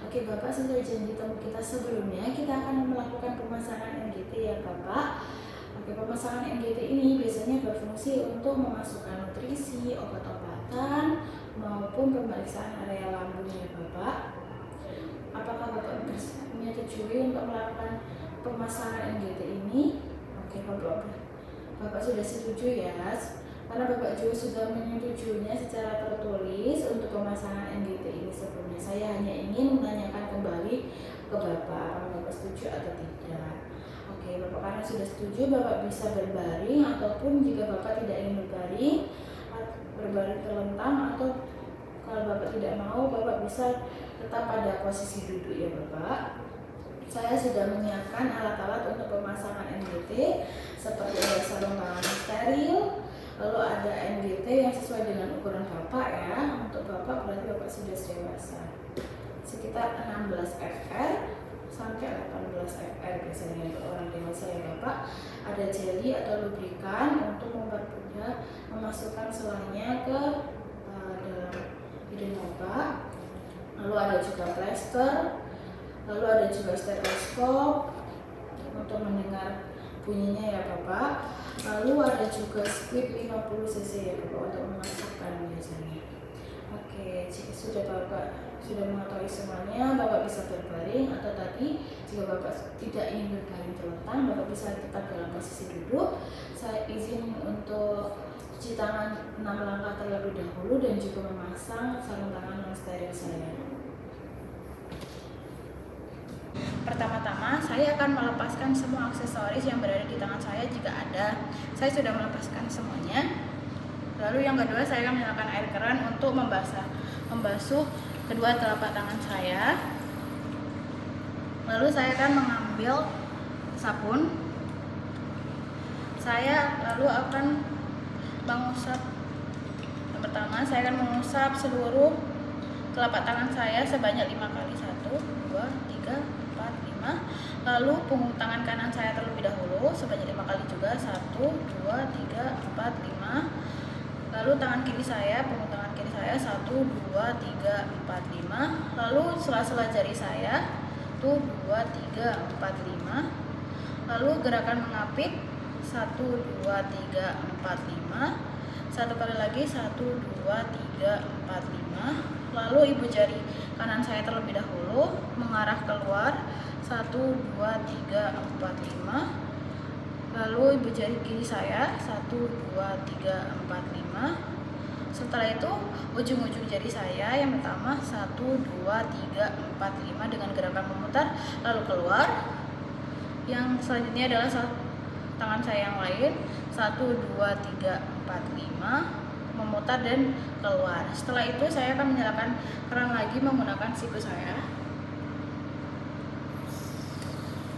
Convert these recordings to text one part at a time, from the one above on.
Oke Bapak, sesuai janji temu kita sebelumnya, kita akan melakukan pemasangan NGT ya Bapak. Oke, pemasangan NGT ini biasanya berfungsi untuk memasukkan nutrisi, obat-obatan, maupun pemeriksaan area lambung ya Bapak. Apakah Bapak menyetujui untuk melakukan pemasangan NGT ini? Oke Bapak sudah setuju ya, karena Bapak juga sudah menyetujuinya secara tertulis untuk pemasangan NGT ini sebelumnya. Saya hanya ingin menanyakan kembali ke Bapak, apakah Bapak setuju atau tidak. Oke Bapak, karena sudah setuju, Bapak bisa berbaring, ataupun jika Bapak tidak ingin berbaring terlentang, atau kalau Bapak tidak mau, Bapak bisa tetap pada posisi duduk ya Bapak. Saya sudah menyiapkan alat-alat untuk pemasangan NGT seperti ada sarung tangan steril, lalu ada NGT yang sesuai dengan ukuran Bapak ya. Untuk Bapak berarti Bapak sudah dewasa, sekitar 16 fr sampai 18 fr biasanya untuk orang dewasa ya Bapak. Ada jeli atau lubrikan untuk mempermudah memasukkan selangnya ke dalam hidung Bapak. Lalu ada juga plester, lalu ada juga stetoskop untuk mendengar bunyinya ya Bapak. Lalu ada juga squid 50 cc ya Bapak untuk memasukkan biasanya. Oke, jika sudah Bapak sudah mengetahui semuanya, Bapak bisa berbaring, atau tadi jika Bapak tidak ingin berbaring terlentang, Bapak bisa tetap dalam posisi duduk. Saya izin untuk cuci tangan 6 langkah terlebih dahulu dan juga memasang sarung tangan non steril saya. Pertama-tama, saya akan melepaskan semua aksesoris yang berada di tangan saya jika ada. Saya sudah melepaskan semuanya. Lalu yang kedua, saya akan menyalakan air keran untuk membasuh kedua telapak tangan saya. Lalu saya akan mengambil sabun. Saya lalu akan mengusap. Yang pertama, saya akan mengusap seluruh telapak tangan saya sebanyak 5 kali. 1, 2, 3, 4, 5. Lalu punggung tangan kanan saya terlebih dahulu sebanyak 5 kali juga. 1, 2, 3, 4, 5. Lalu tangan kiri saya, punggung tangan kiri saya 1, 2, 3, 4, 5. Lalu sela-sela jari saya 1, 2, 3, 4, 5. Lalu gerakan mengapit 1, 2, 3, 4, 5. Satu kali lagi 1, 2, 3, 4, 5. Lalu ibu jari kanan saya terlebih dahulu mengarah keluar 1, 2, 3, 4, 5. Lalu ibu jari kiri saya 1, 2, 3, 4, 5. Setelah itu ujung-ujung jari saya yang pertama 1, 2, 3, 4, 5 dengan gerakan memutar lalu keluar. Yang selanjutnya adalah tangan saya yang lain 1, 2, 3, 4, 5 memutar dan keluar. Setelah itu saya akan menyalakan keran lagi menggunakan siku saya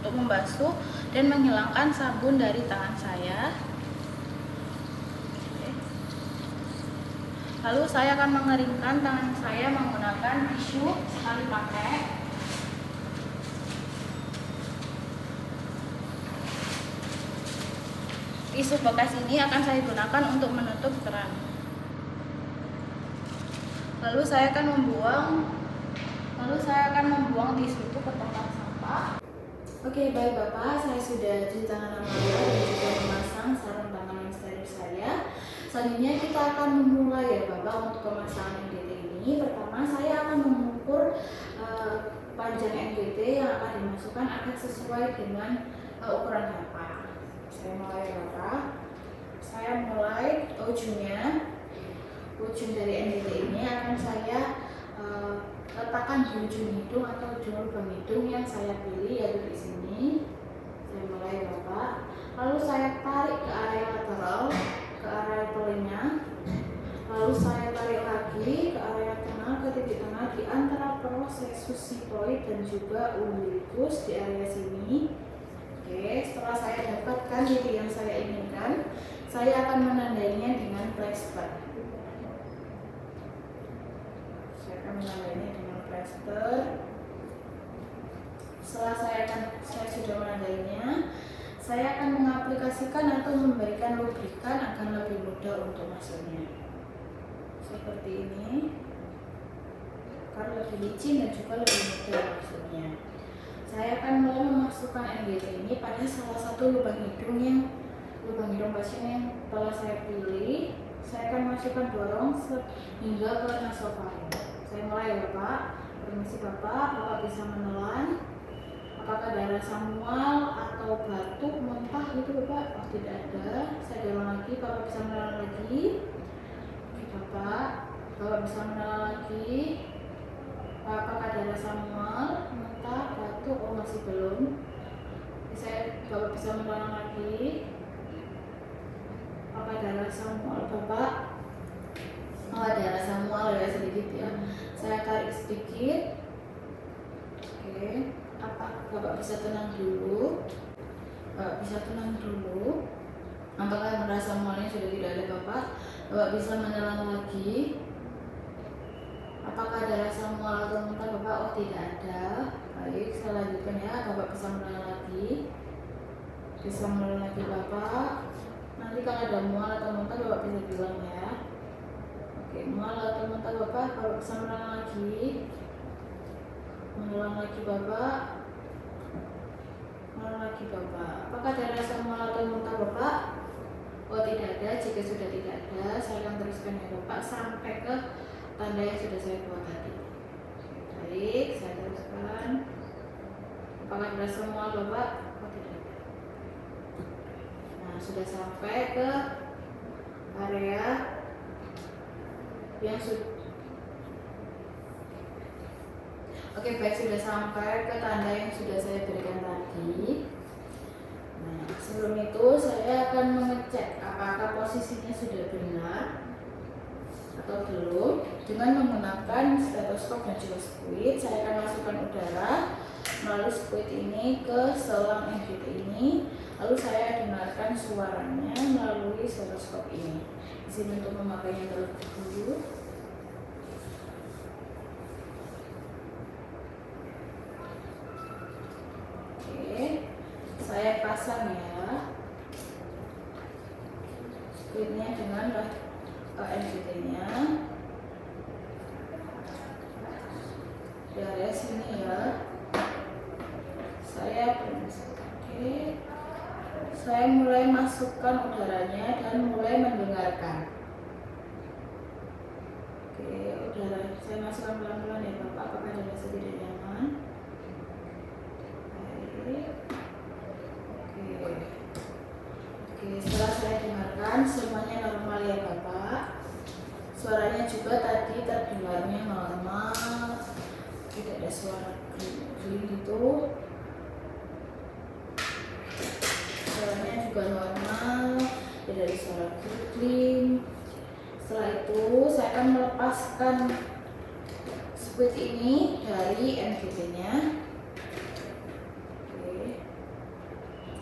untuk membasuh dan menghilangkan sabun dari tangan saya. Lalu saya akan mengeringkan tangan saya menggunakan tisu sekali pakai. Tisu bekas ini akan saya gunakan untuk menutup keran. Lalu saya akan membuang tisu itu ke tempat sampah. Oke, baik Bapak, saya sudah cuci tangan lama dan juga memasang sarung tangan steril saya. Selanjutnya kita akan memulai ya Bapak untuk pemasangan NGT ini. Pertama, saya akan mengukur panjang NGT yang akan dimasukkan agar sesuai dengan ukuran Bapak. Saya mulai ya Bapak. Saya mulai ujung dari NGT ini akan saya letakkan di ujung hidung atau ujung lubang hidung yang saya pilih, yaitu di sini. Saya mulai Bapak. Lalu saya tarik ke area lateral, ke area telinga. Lalu saya tarik lagi ke area tengah, ke titik tengah di antara prosesus sigmoid dan juga umbilicus di area sini. Oke, setelah saya dapatkan titik yang saya inginkan, saya akan menandainya dengan plester. Saya akan menandainya dengan plester. Setelah saya sudah menandainya, saya akan mengaplikasikan atau memberikan lubrikan agar lebih mudah untuk masuknya. Seperti ini. karena lebih licin dan juga lebih mudah maksudnya. Saya akan mulai memasukkan NGT ini pada salah satu lubang hidung pasien yang telah saya pilih. Saya akan masukkan dorong hingga ke nasofaring. Saya mulai ya Bapak. Permisi Bapak bisa menelan. Apakah darah samual atau batuk, muntah gitu Bapak? Oh tidak ada. Saya dorong lagi, Bapak bisa menelan lagi. Oke Bapak bisa menelan lagi. Apakah darah samual, muntah, batuk? Oh masih belum. Bapak bisa menelan lagi. Apakah darah samual Bapak? Oh darah samual ya sedikit ya. Saya tarik sedikit. Oke. Apa Bapak bisa tenang dulu? Apakah merasa mualnya sudah tidak ada Bapak? Bapak bisa menelan lagi. Apakah darah samual atau muntah Bapak? Oh tidak ada. Baik, saya lanjutkan ya. Bapak bisa menelan lagi. Bapak. Nanti kalau ada mual atau muntah Bapak bisa bilang ya. Oke, mual atau muntah Bapak bisa menelan lagi. Bapak. Apakah darah samual atau muntah Bapak? Oh tidak ada. Jika sudah tidak ada, saya akan teruskan ya Bapak sampai ke tanda yang sudah saya buat tadi. Baik, saya teruskan. Apakah darah samual Bapak? Oh tidak ada. Nah, sudah sampai ke area yang Oke baik, sudah sampai ke tanda yang sudah saya berikan tadi. Nah, sebelum itu saya akan mengecek apakah posisinya sudah benar atau belum dengan menggunakan stetoskop dan juga squid. Saya akan masukkan udara melalui squid ini ke selang NGT ini, lalu saya dengarkan suaranya melalui stetoskop ini. Izin untuk memakainya terlebih dahulu. Saya pasang ya squidnya dengan NGT-nya di area sini ya. Saya mulai masukkan udaranya dan mulai mendengarkan. Oke, udara saya masukkan pelan-pelan ya Bapak. Apakah ada rasa tidak nyaman? Oke, setelah saya dengarkan semuanya normal ya Bapak. Suaranya juga tadi terdengarnya normal, tidak ada suara kering gitu. Suaranya juga normal, tidak ada suara kering. Setelah itu saya akan melepaskan squid ini dari NGT-nya.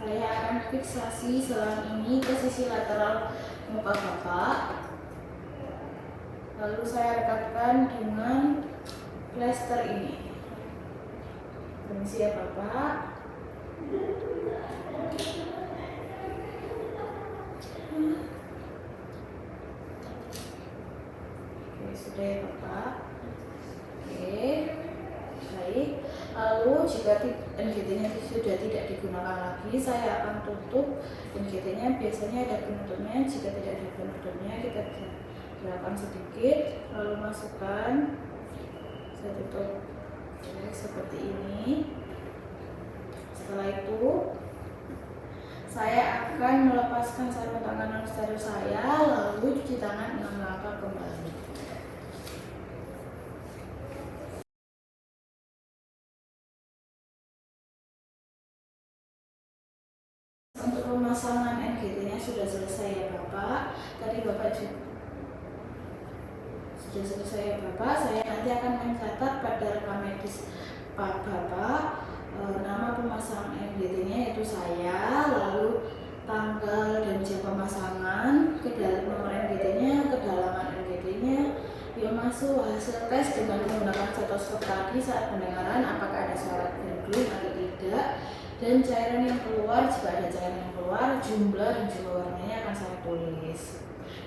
Saya akan fiksasi selang ini ke sisi lateral muka Bapak. Lalu saya rekatkan dengan plester ini. Permisi ya Bapak. Oke, sudah ya Bapak. Oke, baik. Lalu jika NGT-nya sudah tidak digunakan lagi, saya akan tutup NGT-nya. Biasanya ada penutupnya. Jika tidak ada penutupnya, kita bisa gerakan sedikit, lalu masukkan. Saya tutup seperti ini. Setelah itu, saya akan melepaskan sarung tangan non steril saya, lalu cuci tangan 6 langkah kembali. Untuk pemasangan NGT-nya sudah selesai ya Bapak. Tadi Bapak juga sudah selesai ya Bapak. Saya nanti akan mencatat pada rekam medis Pak Bapak nama pemasangan NGT-nya yaitu saya, lalu tanggal dan jam pemasangan, nomor NGT-nya, kedalaman NGT-nya, biaya masuk, hasil tes dengan menggunakan stetoskop tadi saat pendengaran, apakah ada suara gurgling atau tidak, dan cairan yang keluar. Jika ada cairan yang keluar, jumlah dan juga warnanya akan saya tulis.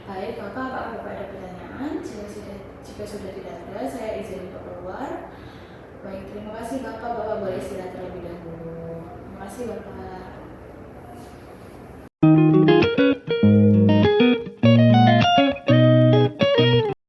Baik. Baik Bapak, apakah Bapak ada pertanyaan? Jika sudah tidak ada, saya izin untuk keluar. Baik, terima kasih Bapak. Bapak boleh istirahat terlebih dahulu. Terima kasih Bapak.